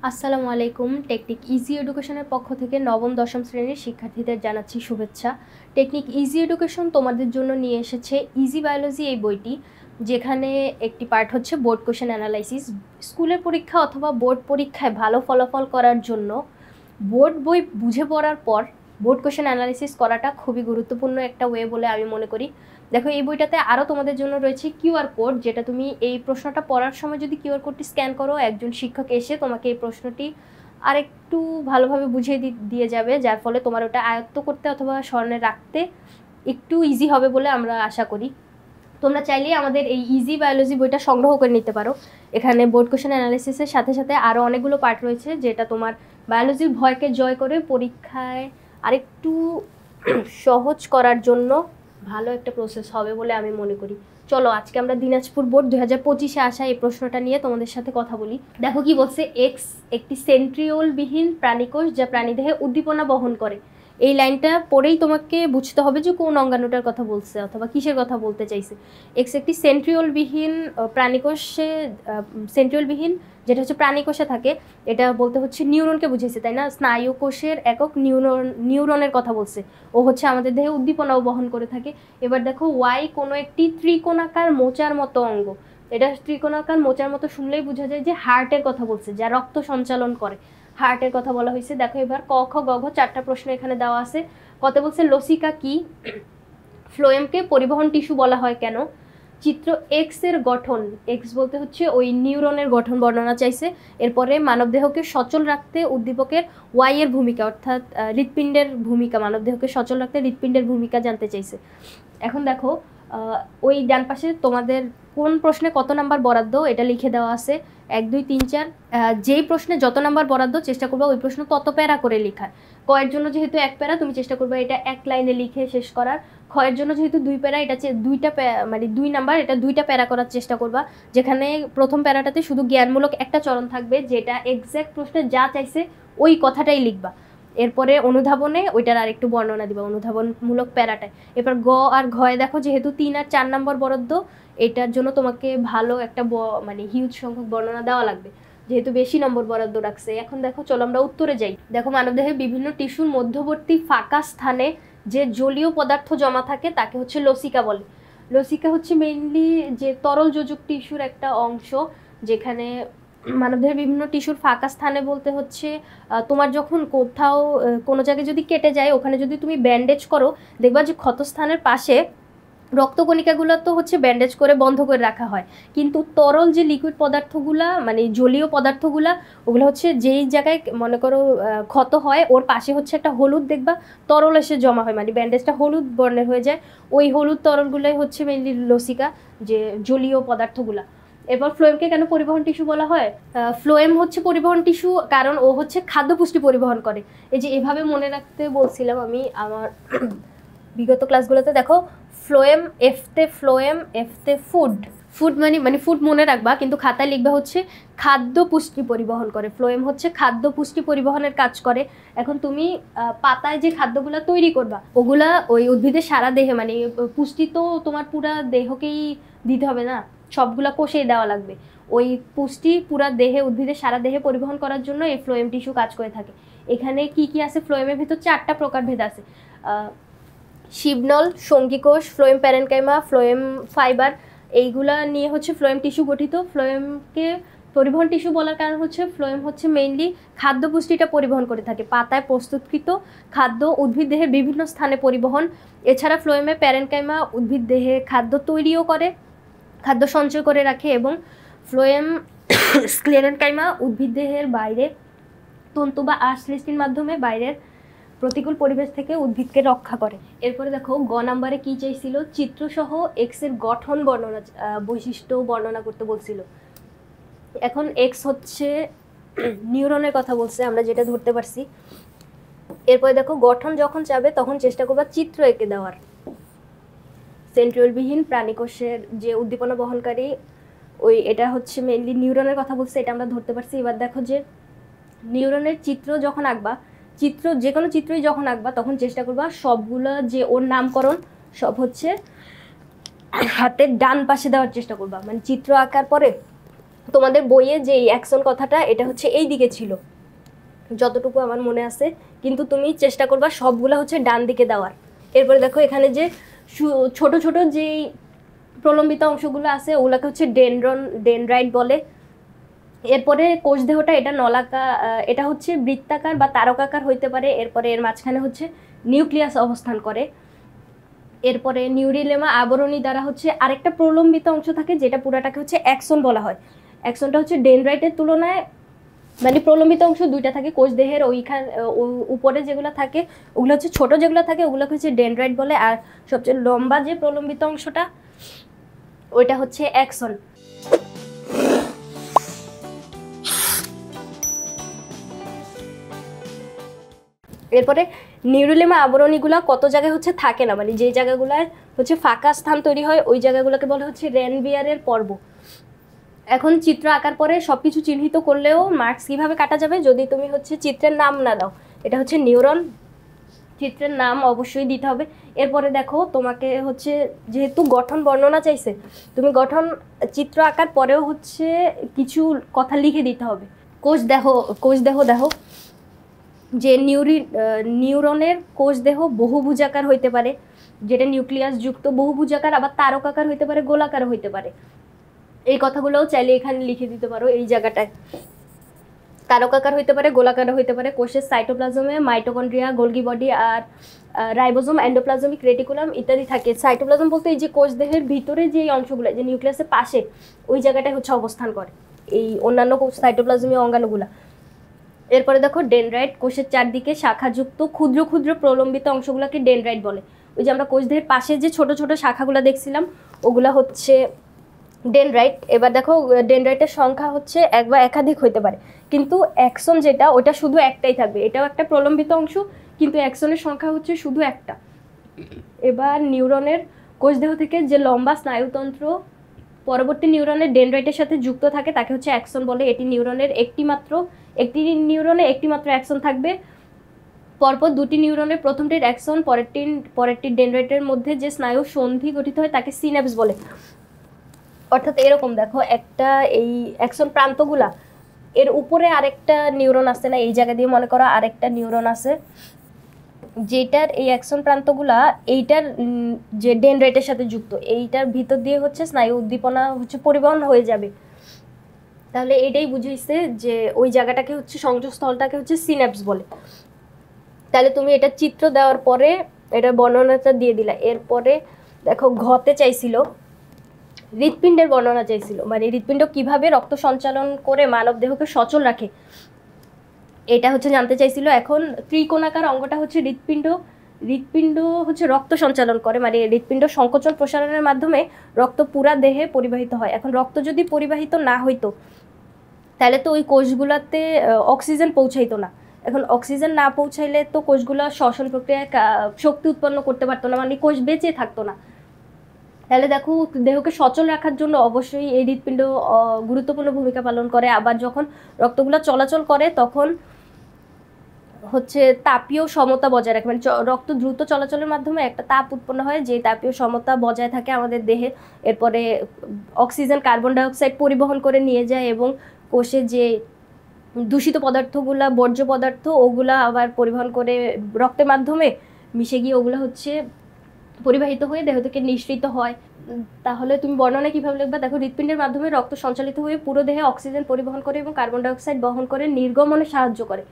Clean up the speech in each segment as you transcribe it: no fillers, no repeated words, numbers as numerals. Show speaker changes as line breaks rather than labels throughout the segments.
আসসালামু আলাইকুম। Technique easy এডুকেশনের পক্ষ থেকে নবম দশম শ্রেণীর শিক্ষার্থীদের জানাচ্ছি শুভেচ্ছা। টেকনিক ইজি এডুকেশন তোমাদের জন্য নিয়ে এসেছে ইজি বায়োলজি এই বইটি, যেখানে একটি পার্ট হচ্ছে বোর্ড কোশ্চেন অ্যানালাইসিস। স্কুলের পরীক্ষা অথবা বোর্ড পরীক্ষায় ভালো ফলাফল করার জন্য বোর্ড বই বুঝে পড়ার পর বোর্ড কোশ্চেন অ্যানালাইসিস করাটা খুবই গুরুত্বপূর্ণ একটা ওয়ে বলে আমি মনে করি। দেখো, এই বইটাতে আরও তোমাদের জন্য রয়েছে কিউআর কোড, যেটা তুমি এই প্রশ্নটা পড়ার সময় যদি কিউআর কোডটি স্ক্যান করো, একজন শিক্ষক এসে তোমাকে এই প্রশ্নটি আরেকটু ভালোভাবে বুঝিয়ে দিয়ে যাবে, যার ফলে তোমার ওটা আয়ত্ত করতে অথবা স্মরণে রাখতে একটু ইজি হবে বলে আমরা আশা করি। তোমরা চাইলেই আমাদের এই ইজি বায়োলজি বইটা সংগ্রহ করে নিতে পারো। এখানে বোর্ড কোশ্চেন অ্যানালিসিসের সাথে সাথে আরও অনেকগুলো পার্ট রয়েছে, যেটা তোমার বায়োলজির ভয়কে জয় করে পরীক্ষায় আরেকটু সহজ করার জন্য ভালো একটা প্রসেস হবে বলে আমি মনে করি। চলো আজকে আমরা দিনাজপুর বোর্ড 2025-এ আসা এই প্রশ্নটা নিয়ে তোমাদের সাথে কথা বলি। দেখো কি বলছে, এক্স একটি সেন্ট্রিওলবিহীন প্রাণীকোষ যা প্রাণীদেহে উদ্দীপনা বহন করে। এই লাইনটা পড়েই তোমাকে বুঝতে হবে যে কোন অঙ্গাণুটার কথা বলছে অথবা কিসের কথা বলতে চাইছে। এক্স একটি সেন্ট্রিওলবিহীন প্রাণীকোষে, সেন্ট্রিওলবিহীন যেটা হচ্ছে প্রাণীকোষে থাকে, এটা বলতে হচ্ছে নিউরনকে বুঝিয়েছে, তাই না? স্নায়ু কোষের একক নিউরনের কথা বলছে। ও হচ্ছে আমাদের দেহে উদ্দীপনাও বহন করে থাকে। এবার দেখো, ওয়াই কোনো একটি ত্রিকোণাকার মোচার মতো অঙ্গ। এটা ত্রিকোণাকার মোচার মতো শুনলেই বোঝা যায় যে হার্টের কথা বলছে, যা রক্ত সঞ্চালন করে। হার্টের কথা বলা হয়েছে। দেখো এবার ক খ গ ঘ চারটা প্রশ্ন এখানে দেওয়া আছে। কত বলছে, লসিকা কি, ফ্লোয়েমকে পরিবহন টিস্যু বলা হয় কেন, চিত্র এক্স এর গঠন, এক্স বলতে হচ্ছে ওই নিউরনের গঠন বর্ণনা চাইছে। এরপরে মানবদেহকে সচল রাখতে উদ্দীপকের ওয়াই এর ভূমিকা, অর্থাৎ হৃৎপিণ্ডের ভূমিকা, মানবদেহকে সচল রাখতে হৃৎপিণ্ডের ভূমিকা জানতে চাইছে। এখন দেখো, ওই ডান পাশে তোমাদের কোন প্রশ্নে কত নাম্বার বরাদ্দ এটা লিখে দেওয়া আছে, 1 2 3 4। যেই প্রশ্নে যত নাম্বার বরাদ্দ চেষ্টা করবা ওই প্রশ্ন তত প্যারা করে লেখার। কয়ের জন্য যেহেতু 1 প্যারা, তুমি চেষ্টা করবে এটা 1 লাইনে লিখে শেষ করার। ক্ষয়ের জন্য যেহেতু 2 প্যারা, এটা 2 নাম্বার, এটা 2টা প্যারা করার চেষ্টা করবা, যেখানে প্রথম প্যারাটাতে শুধু জ্ঞানমূলক একটা চরণ থাকবে, যেটা এক্স্যাক্ট প্রশ্নে যা চাইছে ওই কথাটাই লিখবা। এরপরে অনুধাবনে ওইটার আর একটু বর্ণনা দিবা অনুধাবনমূলক প্যারাটায়। এরপর গ আর ঘয়ে দেখো, যেহেতু 3 আর 4 নম্বর বরাদ্দ, এটার জন্য তোমাকে ভালো একটা হিউজ সংখ্যক বর্ণনা দেওয়া লাগবে, যেহেতু বেশি নম্বর বরাদ্দ রাখছে। এখন দেখো, চলো আমরা উত্তরে যাই। দেখো, মানবদেহে বিভিন্ন টিস্যুর মধ্যবর্তী ফাঁকা স্থানে যে জলীয় পদার্থ জমা থাকে তাকে হচ্ছে লসিকা বলে। লসিকা হচ্ছে মেইনলি যে তরল যোজক টিস্যুর একটা অংশ, যেখানে মানবদেহের বিভিন্ন টিস্যুর ফাঁকা স্থানে বলতে হচ্ছে তোমার যখন কোথাও কোনো জায়গায় যদি কেটে যায়, ওখানে যদি তুমি ব্যান্ডেজ করো, দেখবা যে ক্ষতস্থানের পাশে রক্তকণিকাগুলো তো হচ্ছে ব্যান্ডেজ করে বন্ধ করে রাখা হয়, কিন্তু তরল যে লিকুইড পদার্থগুলা, জলীয় পদার্থগুলা, ওগুলো হচ্ছে যেই জায়গায় মনে করো ক্ষত হয়, ওর পাশে হচ্ছে একটা হলুদ দেখবা তরল এসে জমা হয়, ব্যান্ডেজটা হলুদ বর্ণের হয়ে যায়। ওই হলুদ তরলগুলোই হচ্ছে মেইনলি লসিকা, যে জলীয় পদার্থগুলা। এরপর ফ্লোয়েমকে কেন পরিবহন টিস্যু বলা হয়? ফ্লোয়েম হচ্ছে পরিবহন টিস্যু কারণ ও হচ্ছে খাদ্য পুষ্টি পরিবহন করে। এই যে এভাবে মনে রাখতে বলছিলাম আমি আমার বিগত ক্লাসগুলোতে। দেখো, ফ্লোয়েম, এফতে ফ্লোয়েম, এফতে ফুড। ফুড মানে ফুড মনে রাখবা, কিন্তু খাতায় লিখবা হচ্ছে খাদ্য পুষ্টি পরিবহন করে। ফ্লোয়েম হচ্ছে খাদ্য পুষ্টি পরিবহনের কাজ করে। এখন তুমি পাতায় যে খাদ্যগুলো তৈরি করবা, ওগুলা ওই উদ্ভিদের সারা দেহে, পুষ্টি তো তোমার পুরা দেহকেই দিতে হবে না, সবগুলা কোষেই দেওয়া লাগবে। ওই পুষ্টি পুরা দেহে, উদ্ভিদের সারা দেহে পরিবহন করার জন্য এই ফ্লোয়েম টিস্যু কাজ করে থাকে। এখানে কি কি আছে, ফ্লোয়েমের ভিতর 4টা প্রকারভেদ আছে। শিবনল, সঙ্গীকোষ, ফ্লোয়েম প্যারেনকাইমা, ফ্লোয়েম ফাইবার, এইগুলা নিয়ে হচ্ছে ফ্লোয়েম টিস্যু গঠিত। ফ্লোয়েমকে পরিবহন টিস্যু বলার কারণ হচ্ছে ফ্লোয়েম হচ্ছে মেইনলি খাদ্য পুষ্টিটা পরিবহন করে থাকে। পাতায় প্রস্তুতকৃত খাদ্য উদ্ভিদ দেহের বিভিন্ন স্থানে পরিবহন। এছাড়া ফ্লোয়েমে প্যারেনকাইমা উদ্ভিদ দেহে খাদ্য তৈরিও করে, খাদ্য সঞ্চয় করে রাখে, এবং ফ্লোয়েম স্ক্লেরেনকাইমা উদ্ভিদ দেহের বাইরে তন্তু বা আঁশসৃষ্টির মাধ্যমে বাইরের প্রতিকূল পরিবেশ থেকে উদ্ভিদকে রক্ষা করে। এরপরে দেখো, গ নাম্বারে কি চাইছিল, চিত্রসহ এক্স এর গঠন বর্ণনা, বৈশিষ্ট্য বর্ণনা করতে বলছিল। এখন এক্স হচ্ছে নিউরনের কথা বলছে, আমরা যেটা ধরতে পারছি। এরপরে দেখো, গঠন যখন চাবে তখন চেষ্টা করবা চিত্র এঁকে দেওয়ার। সেন্ট্রিওলবিহীন প্রাণীকোষের যে উদ্দীপনা বহনকারী, এটা হচ্ছে মেইনলি নিউরনের কথা বলছে, এটা আমরা ধরতে পারছি। এবার দেখো যে নিউরনের চিত্র যখন আঁকবা, যে কোনো চিত্রই যখন আঁকবা, তখন চেষ্টা করবা সবগুলো যে ওর নামকরণ সব হচ্ছে হাতের ডান পাশে দেওয়ার চেষ্টা করবা। চিত্র আঁকার পরে তোমাদের বইয়ে যে অ্যাকশন কথাটা এটা হচ্ছে এই দিকে ছিল যতটুকু আমার মনে আছে, কিন্তু তুমি চেষ্টা করবা সবগুলা হচ্ছে ডান দিকে দেওয়ার। এরপরে দেখো এখানে যে ছোট ছোট যেই প্রলম্বিত অংশগুলো আছে ওগুলোকে হচ্ছে ডেনড্রাইট বলে। এরপরে কোষ দেহটা এটা এটা হচ্ছে বৃত্তাকার বা তারকাকার হইতে পারে। এরপরে এর মাঝখানে হচ্ছে নিউক্লিয়াস অবস্থান করে। এরপরে নিউরিলেমা আবরণী দ্বারা হচ্ছে আরেকটা প্রলম্বিত অংশ থাকে যেটা পুরাটাকে হচ্ছে অ্যাক্সন বলা হয়। অ্যাক্সনটা হচ্ছে ডেনড্রাইটের তুলনায় মানে প্রলম্বিত অংশ দুইটা থাকে কোষ দেহের ওইখানে উপরে যেগুলো থাকে ওগুলো হচ্ছে ছোট, যেগুলো থাকে ওগুলোকে হচ্ছে ডেনড্রাইট বলে। আর সবচেয়ে লম্বা যে প্রলম্বিত অংশটা ওইটা হচ্ছে অ্যাক্সন। এরপরে নিউরিলেমা আবরণীগুলো কত জায়গায় হচ্ছে থাকে না, মানে যে জায়গাগুলোয় হচ্ছে ফাঁকা স্থান তৈরি হয় ওই জায়গাগুলোকে বলে হচ্ছে রেনভিয়ারের পর্ব। এখন চিত্র আঁকার পরে সবকিছু চিহ্নিত করলেও মার্কস কিভাবে কাটা যাবে যদি তুমি হচ্ছে চিত্রের নাম না দাও। এটা হচ্ছে নিউরন, চিত্রের নাম অবশ্যই দিতে হবে। এরপরে দেখো তোমাকে হচ্ছে যেহেতু গঠন বর্ণনা চাইছে, তুমি গঠন চিত্র আঁকার পরেও হচ্ছে কিছু কথা লিখে দিতে হবে। কোষ দেহ দেখো যে নিউরনের কোষ দেহ বহুভুজাকার হইতে পারে, যেটা নিউক্লিয়াস যুক্ত, বহুভুজাকার আবার তারকাকার হইতে পারে, গোলাকার হইতে পারে। এই কথাগুলোও চাইলে এখানে লিখে দিতে পারো এই জায়গাটায়। তারকাকার হইতে পারে, গোলাকার হইতে পারে। কোষের সাইটোপ্লাজমে মাইটোকন্ড্রিয়া, গোলগি বডি আর রাইবোজোম, এন্ডোপ্লাজমিক রেটিকুলাম ইত্যাদি থাকে। সাইটোপ্লাজম বলতে এই যে কোষ দেহের ভিতরে যে অংশগুলো যে নিউক্লিয়াসের পাশে ওই জায়গাটায় হচ্ছে অবস্থান করে এই অন্যান্য সাইটোপ্লাজমীয় অঙ্গাণুগুলা। এরপরে দেখো ডেনড্রাইট, কোষের চারদিকে শাখাযুক্ত ক্ষুদ্র ক্ষুদ্র প্রলম্বিত অংশগুলোকে ডেনড্রাইট বলে। ওই যে আমরা কোষ দেহের পাশে যে ছোট ছোট শাখাগুলো দেখছিলাম ওগুলা হচ্ছে ডেনড্রাইট। এবার দেখো ডেনড্রাইটের সংখ্যা হচ্ছে এক বা একাধিক হইতে পারে, কিন্তু অ্যাক্সন যেটা ওটা শুধু একটাই থাকবে। এটাও একটা প্রলম্বিত অংশ, কিন্তু অ্যাক্সনের সংখ্যা হচ্ছে শুধু একটা। এবার নিউরনের কোষ দেহ থেকে যে লম্বা স্নায়ুতন্ত্র পরবর্তী নিউরনের ডেনড্রাইটের সাথে যুক্ত থাকে তাকে হচ্ছে অ্যাক্সন বলে। একটি নিউরনে একটি মাত্র অ্যাক্সন থাকবে। পরপর দুটি নিউরনের প্রথমটির অ্যাক্সন পরেরটির ডেনড্রাইটের মধ্যে যে স্নায়ু সন্ধি গঠিত হয় তাকে সিন্যাপস বলে। অর্থাৎ এরকম দেখো একটা এই অ্যাক্সন প্রান্তগুলা এর উপরে আরেকটা নিউরন আছে না, এই জায়গা দিয়ে মনে করো আরেকটা নিউরন আছে যেটার এই অ্যাক্সন প্রান্তগুলা এইটার যে ডেনড্রাইটের সাথে যুক্ত, এইটার ভিতর দিয়ে হচ্ছে স্নায়ু উদ্দীপনা হচ্ছে পরিবহন হয়ে যাবে। তাহলে এটাই বুঝাইছে যে ওই জায়গাটাকে হচ্ছে সংযোগস্থলটাকে হচ্ছে সিন্যাপস বলে। তাহলে তুমি এটা চিত্র দেওয়ার পরে এটা বর্ণনাটা দিয়ে দিলা। এরপরে দেখো ঘতে চাইছিল হৃৎপিণ্ডের বর্ণনা চাইছিল, মানে হৃৎপিণ্ড কিভাবে রক্ত সঞ্চালন করে মানব দেহকে সচল রাখে এটা হচ্ছে জানতে চাইছিল। এখন ত্রিকোণাকার অঙ্গটা হচ্ছে হৃৎপিণ্ড হচ্ছে রক্ত সঞ্চালন করে, মানে হৃৎপিণ্ড সংকোচন প্রসারণের মাধ্যমে রক্ত পুরা দেহে পরিবাহিত হয়। এখন রক্ত যদি পরিবাহিত না হইতো তাহলে তো ওই কোষগুলোতে অক্সিজেন পৌঁছাইতো না। এখন অক্সিজেন না পৌঁছাইলে তো কোষগুলো শ্বসন প্রক্রিয়ায় শক্তি উৎপন্ন করতে পারতো না, মানে কোষ বেঁচে থাকতো না। তাহলে দেখো দেহকে সচল রাখার জন্য অবশ্যই এই হৃৎপিণ্ড গুরুত্বপূর্ণ ভূমিকা পালন করে। আবার যখন রক্তগুলো চলাচল করে তখন হচ্ছে তাপীয় সমতা বজায় রাখে, মানে রক্ত দ্রুত চলাচলের মাধ্যমে একটা তাপ উৎপন্ন হয়, যে তাপীয় সমতা বজায় থাকে আমাদের দেহে। এরপরে অক্সিজেন কার্বন ডাইঅক্সাইড পরিবহন করে নিয়ে যায় এবং কোষে যে দূষিত পদার্থগুলা বর্জ্য পদার্থ ওগুলা আবার পরিবহন করে রক্তের মাধ্যমে মিশে গিয়ে ওগুলো হচ্ছে পরিবাহিত হয়ে দেহ থেকে নিঃসৃত হয়। তাহলে তুমি বর্ণনা কিভাবে লিখবা? দেখো হৃৎপিণ্ডের মাধ্যমে রক্ত সঞ্চালিত হয়ে পুরো দেহে অক্সিজেন পরিবহন করে এবং কার্বন ডাইঅক্সাইড বহন করে নির্গমনে সাহায্য করে।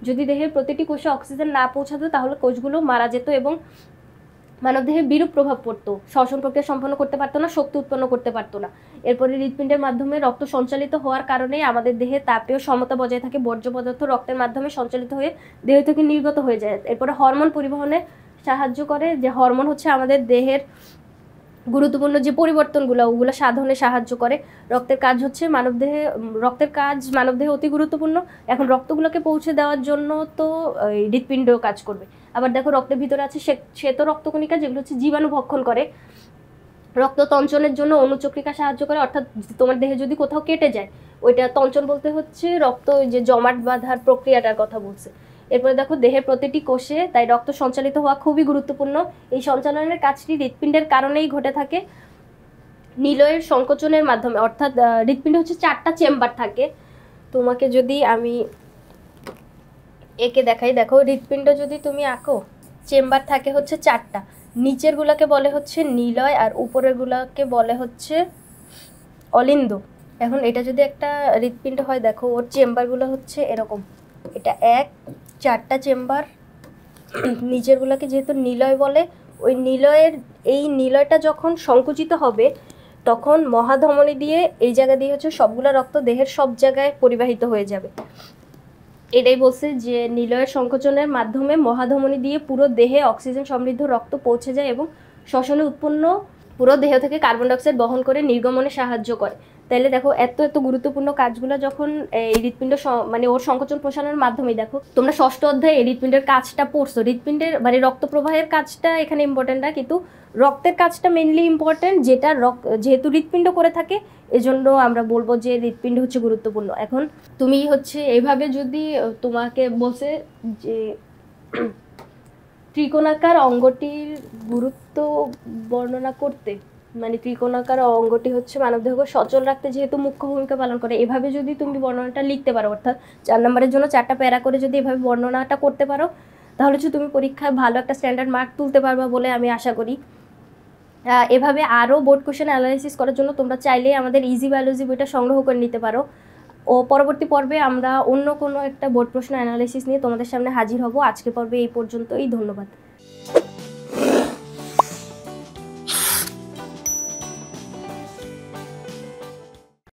যদি দেহের প্রতিটি কোষে অক্সিজেন না পৌঁছাতো তাহলে কোষগুলো মারা যেত এবং মানবদেহে বিরূপ প্রভাব পড়তো, শ্বসন প্রক্রিয়া সম্পন্ন করতে পারতো না, শক্তি উৎপন্ন করতে পারতো না। এরপরে হৃৎপিণ্ডের মাধ্যমে রক্ত সঞ্চালিত হওয়ার কারণে আমাদের দেহে তাপীয় সমতা বজায় থাকে, বর্জ্য পদার্থ রক্তের মাধ্যমে সঞ্চালিত হয়ে দেহ থেকে নির্গত হয়ে যায়। এরপরে হরমোন পরিবহনে সাহায্য করে, যে হরমোন হচ্ছে আমাদের দেহের গুরুত্বপূর্ণ যে পরিবর্তনগুলো ওগুলো সাধনে সাহায্য করে। রক্তের কাজ মানবদেহে অতি গুরুত্বপূর্ণ। এখন রক্তগুলোকে পৌঁছে দেওয়ার জন্য তো হৃৎপিণ্ড কাজ করবে। আবার দেখো রক্তের ভিতরে আছে শ্বেত রক্তকণিকা, যেগুলো হচ্ছে জীবাণু ভক্ষণ করে। রক্ত তঞ্চনের জন্য অনুচক্রিকা সাহায্য করে, অর্থাৎ তোমার দেহে যদি কোথাও কেটে যায় ওইটা তঞ্চন বলতে হচ্ছে রক্ত যে জমাট বাঁধার প্রক্রিয়াটার কথা বলছে। এরপরে দেখো দেহের প্রতিটি কোষে তাই রক্ত সঞ্চালিত হওয়া খুবই গুরুত্বপূর্ণ। এই সঞ্চালনের কাজটি হৃৎপিণ্ডের কারণেই ঘটে থাকে। নিলয়ের সংকোচনের মাধ্যমে, অর্থাৎ হৃৎপিণ্ড হচ্ছে 4টা চেম্বার থাকে। তোমাকে যদি আমি একে দেখাই, দেখো হৃৎপিণ্ড যদি তুমি আঁকো, চেম্বার থাকে হচ্ছে 4টা, নিচের গুলাকে বলে হচ্ছে নিলয় আর উপরের গুলাকে বলে হচ্ছে অলিন্দ। এখন এটা যদি একটা হৃৎপিণ্ড হয়, দেখো ওর চেম্বারগুলো হচ্ছে এরকম, এটা 4টা চেম্বার, নিচেরগুলোকে যেহেতু নিলয় বলে, ওই নিলয়ের এই নিলয়টা যখন সংকুচিত হবে তখন মহাধমনী দিয়ে এই জায়গা দিয়ে হচ্ছে সবগুলা রক্ত দেহের সব জায়গায় পরিবাহিত হয়ে যাবে। এটাই বলছে যে নিলয়ের সংকোচনের মাধ্যমে মহাধমনী দিয়ে পুরো দেহে অক্সিজেন সমৃদ্ধ রক্ত পৌঁছে যায় এবং শ্বসনে উৎপন্ন পুরো দেহ থেকে কার্বন ডাইঅক্সাইড বহন করে নির্গমনে সাহায্য করে। তাইলে দেখো এত এত গুরুত্বপূর্ণ কাজগুলো যখন এই হৃৎপিণ্ড মানে ওর সংকোচন প্রসারণের মাধ্যমে, দেখো তোমরা ষষ্ঠ অধ্যায়ে হৃৎপিণ্ডের কাজটা পড়ছো, হৃৎপিণ্ডের মানে রক্ত প্রবাহের কাজটা এখানে ইম্পর্টেন্ট না, কিন্তু রক্তের কাজটা মেইনলি ইম্পর্টেন্ট, যেটা যেহেতু হৃৎপিণ্ড করে থাকে এজন্য আমরা বলবো যে হৃৎপিণ্ড হচ্ছে গুরুত্বপূর্ণ। এখন তুমি হচ্ছে এইভাবে যদি তোমাকে বলছে যে ত্রিকোণাকার অঙ্গটির গুরুত্ব বর্ণনা করতে, মানে ত্রিকোণাকার অঙ্গটি হচ্ছে মানবদেহকে সচল রাখতে যেহেতু মুখ্য ভূমিকা পালন করে, এভাবে যদি তুমি বর্ণনাটা লিখতে পারো, অর্থাৎ 4 নম্বরের জন্য 4টা প্যারা করে যদি এভাবে বর্ণনাটা করতে পারো, তাহলে হচ্ছে তুমি পরীক্ষায় ভালো একটা স্ট্যান্ডার্ড মার্ক তুলতে পারবা বলে আমি আশা করি। এভাবে আরও বোর্ড কোশ্চেন অ্যানালাইসিস করার জন্য তোমরা চাইলে আমাদের ইজি বায়োলজি বইটা সংগ্রহ করে নিতে পারো। ও পরবর্তী পর্বে আমরা অন্য কোনো একটা বোর্ড প্রশ্ন অ্যানালাইসিস নিয়ে তোমাদের সামনে হাজির হব। আজকে পর্বে এই পর্যন্তই, ধন্যবাদ।